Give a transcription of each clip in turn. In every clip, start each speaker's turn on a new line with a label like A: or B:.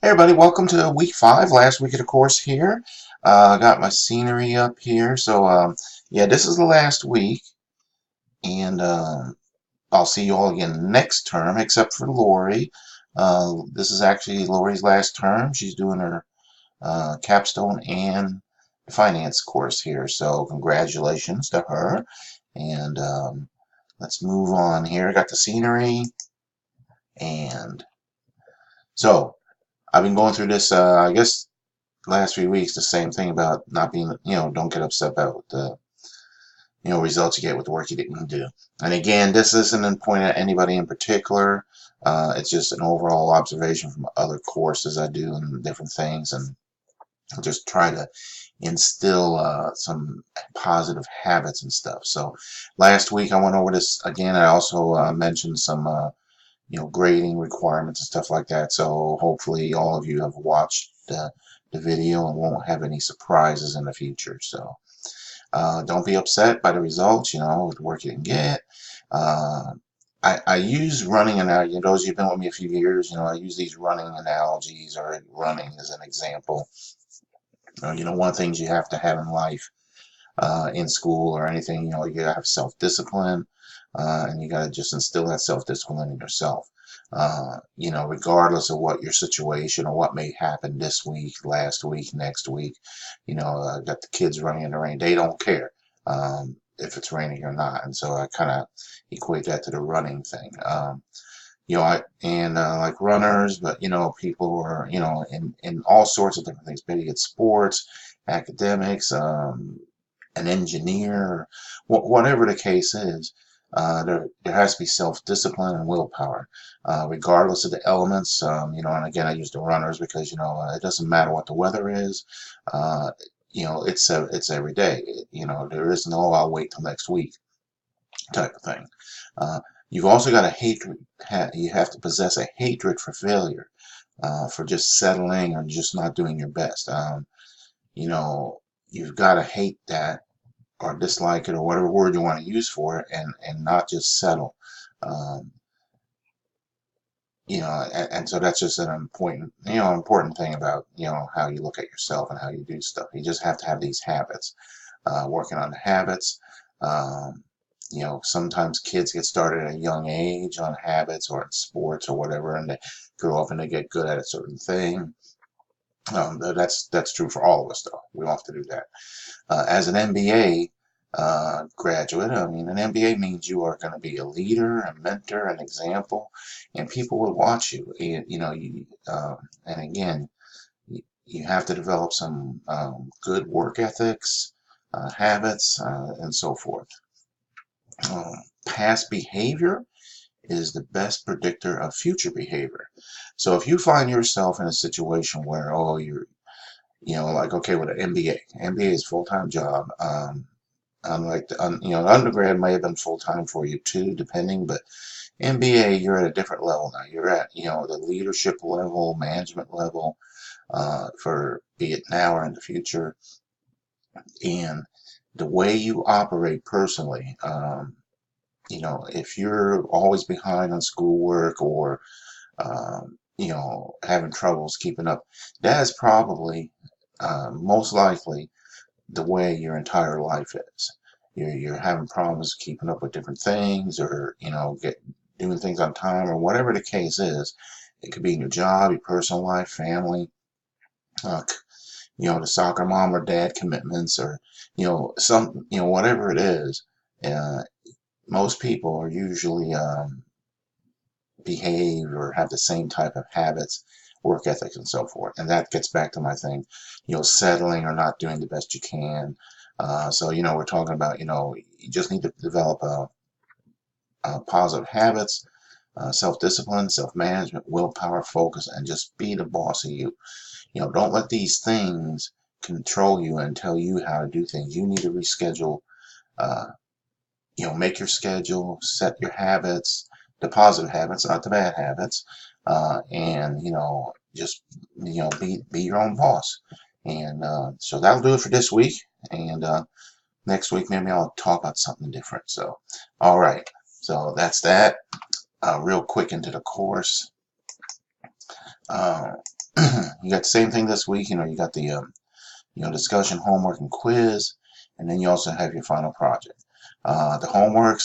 A: Hey everybody, welcome to week 5, last week of the course here. I got my scenery up here. Yeah, this is the last week, and I'll see you all again next term, except for Lori. This is actually Lori's last term. She's doing her capstone and finance course here, so congratulations to her. And let's move on here. I got the scenery, and so I've been going through this, I guess, last 3 weeks, the same thing about not being, don't get upset about the, results you get with the work you didn't do. And again, this isn't pointed at anybody in particular. It's just an overall observation from other courses I do and different things, and I'll just try to instill some positive habits and stuff. So last week I went over this again. I also mentioned some, grading requirements and stuff like that. So hopefully all of you have watched the video and won't have any surprises in the future. So don't be upset by the results, the work you can get. Uh, I use running analogies. Those of you who've been with me a few years, I use these running analogies or running as an example. One of the things you have to have in life, in school or anything, you gotta have self-discipline, and you gotta just instill that self-discipline in yourself. Regardless of what your situation or what may happen this week, last week, next week, I got the kids running in the rain. They don't care if it's raining or not, and so I kind of equate that to the running thing. Like runners, but people who are in all sorts of different things, maybe it's sports, academics, an engineer, whatever the case is. There has to be self-discipline and willpower, regardless of the elements. And again, I use the runners because it doesn't matter what the weather is. Uh, it's every day. There is no I'll wait till next week type of thing. Uh, you've also got a hatred. You have to possess a hatred for failure, for just settling or just not doing your best. You know, you've got to hate that or dislike it or whatever word you want to use for it, and not just settle. Um, and so that's just an important thing about how you look at yourself and how you do stuff. You just have to have these habits. Working on the habits. Um, Sometimes kids get started at a young age on habits or in sports or whatever, and they grow up and they get good at a certain thing. That's true for all of us, though. We don't have to do that. As an MBA graduate, I mean, an MBA means you are going to be a leader, a mentor, an example, and people will watch you. And again, you have to develop some good work ethics, habits, and so forth. Past behavior is the best predictor of future behavior. So if you find yourself in a situation where, oh, you're, like, okay, with an MBA, MBA is a full-time job. Unlike the undergrad may have been full-time for you too, depending, but MBA, you're at a different level now. You're at, the leadership level, management level, for be it now or in the future. And the way you operate personally, if you're always behind on schoolwork or, having troubles keeping up, that is probably, most likely, the way your entire life is. You're having problems keeping up with different things, or doing things on time, or whatever the case is. It could be in your job, your personal life, family, uh, the soccer mom or dad commitments, or whatever it is. Uh, Most people are usually behave or have the same type of habits, work ethics, and so forth. And that gets back to my thing, settling or not doing the best you can. So we're talking about, you just need to develop positive habits, self-discipline, self-management, willpower, focus, and just be the boss of you. Don't let these things control you and tell you how to do things. You need to reschedule, uh, make your schedule, set your habits, the positive habits, not the bad habits, and just be your own boss. And so that'll do it for this week. And next week maybe I'll talk about something different. So, all right. So that's that. Real quick into the course. Uh, you got the same thing this week. You got the discussion, homework, and quiz, and then you also have your final project. The homeworks,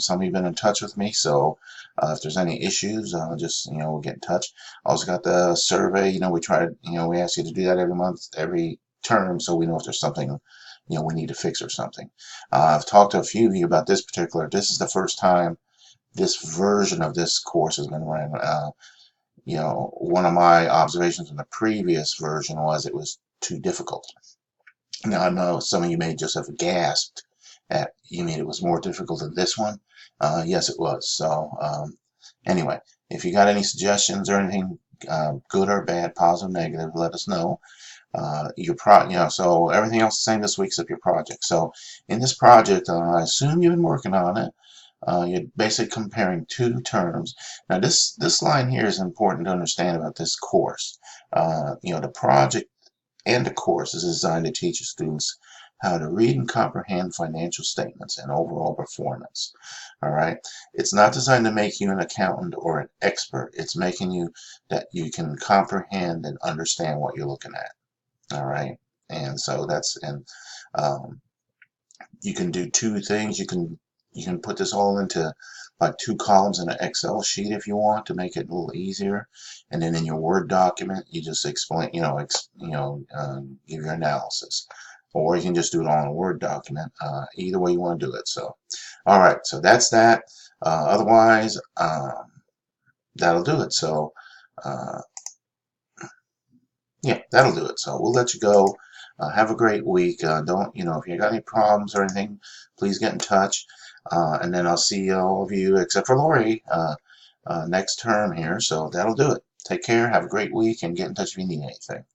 A: some of you have been in touch with me, so if there's any issues, just, we'll get in touch. Also got the survey, we try to, we ask you to do that every month, every term, so we know if there's something, we need to fix or something. I've talked to a few of you about this is the first time this version of this course has been run. One of my observations from the previous version was it was too difficult. Now, I know some of you may just have gasped at, you mean it was more difficult than this one? Yes, it was. So, anyway, if you got any suggestions or anything, good or bad, positive, negative, let us know. So everything else the same this week except your project. So, in this project, I assume you've been working on it. You're basically comparing two terms. Now, this line here is important to understand about this course. The project and the course is designed to teach students how to read and comprehend financial statements and overall performance. All right. It's not designed to make you an accountant or an expert. It's making you that you can comprehend and understand what you're looking at. All right. And so um, you can do two things. You can put this all into like two columns in an Excel sheet if you want to make it a little easier, and then in your Word document you just explain, give your analysis, or you can just do it all in a Word document. Either way you want to do it. So, all right, so that's that. Otherwise, that'll do it. So, uh, yeah, that'll do it. So we'll let you go. Have a great week. Don't, if you got any problems or anything, please get in touch. And then I'll see all of you, except for Lori, next term here. So that'll do it. Take care. Have a great week and get in touch if you need anything.